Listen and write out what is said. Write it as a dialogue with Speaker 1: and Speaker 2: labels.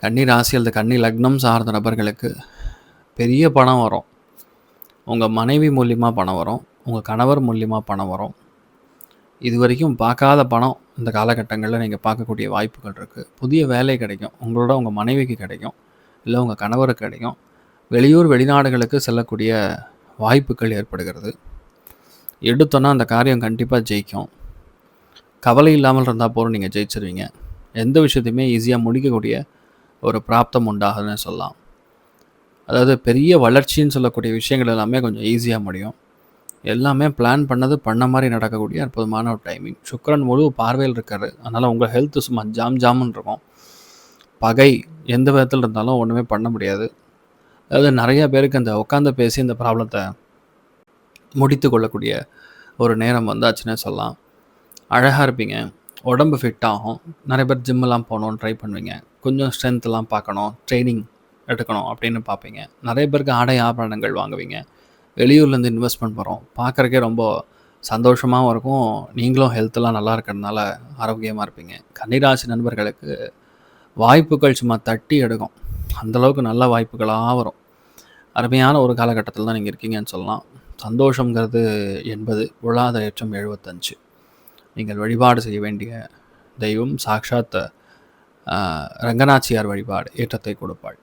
Speaker 1: கன்னி ராசி அல்லது கன்னி லக்னம் சார்ந்த நபர்களுக்கு பெரிய பணம் வரும். உங்க மனைவி மூலியமா பணம் வரும். உங்க கணவர் மூலியமா பணம் வரும். இதுவரைக்கும் பார்க்காத பணம் இந்த காலகட்டங்கள்ல நீங்க பார்க்கக்கூடிய வாய்ப்புகள் இருக்கு. புதிய வேலை கிடைக்கும். உங்களோட உங்க மனைவிக்கு கிடைக்கும். இல்ல உங்க கணவருக்கு கிடைக்கும். வெளியூர், வெளிநாடுகளுக்கு செல்லக்கூடிய வாய்ப்புகள் ஏற்படுகிறது. எடுத்தோன்னா அந்த காரியம் கண்டிப்பா ஜெயிக்கும். கவலை இல்லாமல் இருந்தா போதும் நீங்க ஜெயிச்சுருவீங்க. எந்த விஷயத்தையுமே ஈஸியா முடிக்கக்கூடிய ஒரு பிராப்தம் உண்டாகுதுன்னு சொல்லலாம். அதாவது பெரிய வளர்ச்சின்னு சொல்லக்கூடிய விஷயங்கள் எல்லாமே கொஞ்சம் ஈஸியா முடியும். எல்லாமே பிளான் பண்ணது பண்ண மாரி நடக்கக்கூடிய அற்புதமான ஒரு டைமிங். சுக்கிரன் முழு பார்வையில் இருக்காரு. அதனால உங்க ஹெல்த் சும்மா ஜாம்னு இருக்கும். பகை எந்த விதத்துல இருந்தாலும் ஒண்ணுமே பண்ண முடியாது. அதாவது நெறைய பேருக்கு அந்த உட்காந்து பேசி இந்த ப்ராப்ளத்த முடித்துக் கொள்ளக்கூடிய ஒரு நேரம் வந்தாச்சுன்னே சொல்லலாம். அழகா இருப்பீங்க. உடம்பு ஃபிட் ஆகும். நெறைய பேர் ஜிம்லாம் போணும்னு ட்ரை பண்ணுவீங்க. கொஞ்சம் ஸ்ட்ரென்த்லாம் பார்க்கணும், ட்ரெய்னிங் எடுக்கணும் அப்படின்னு பார்ப்பீங்க. நெறைய பேருக்கு ஆடை ஆபரணங்கள் வாங்குவீங்க. வெளியூர்லேருந்து இன்வெஸ்ட்மெண்ட் வரும். பார்க்கறக்கே ரொம்ப சந்தோஷமாவும் இருக்கும். நீங்களும் ஹெல்த்லாம் நல்லா இருக்கிறதுனால ஆரோக்கியமா இருப்பீங்க. கன்னிராசி நண்பர்களுக்கு வாய்ப்புகள் சும்மா தட்டி எடுக்கும். அந்த அளவுக்கு நல்ல வாய்ப்புகளா வரும். அருமையான ஒரு காலகட்டத்தில தான் நீங்க இருக்கீங்கன்னு சொல்லலாம். சந்தோஷம்ங்கிறது 80, பொருளாதார ஏற்றம் 75. நீங்கள் வழிபாடு செய்ய வேண்டிய தெய்வம் சாக்ஷாத் ரங்கநாச்சியார் வழிபாடு ஏற்றத்தை கொடுப்பாள்.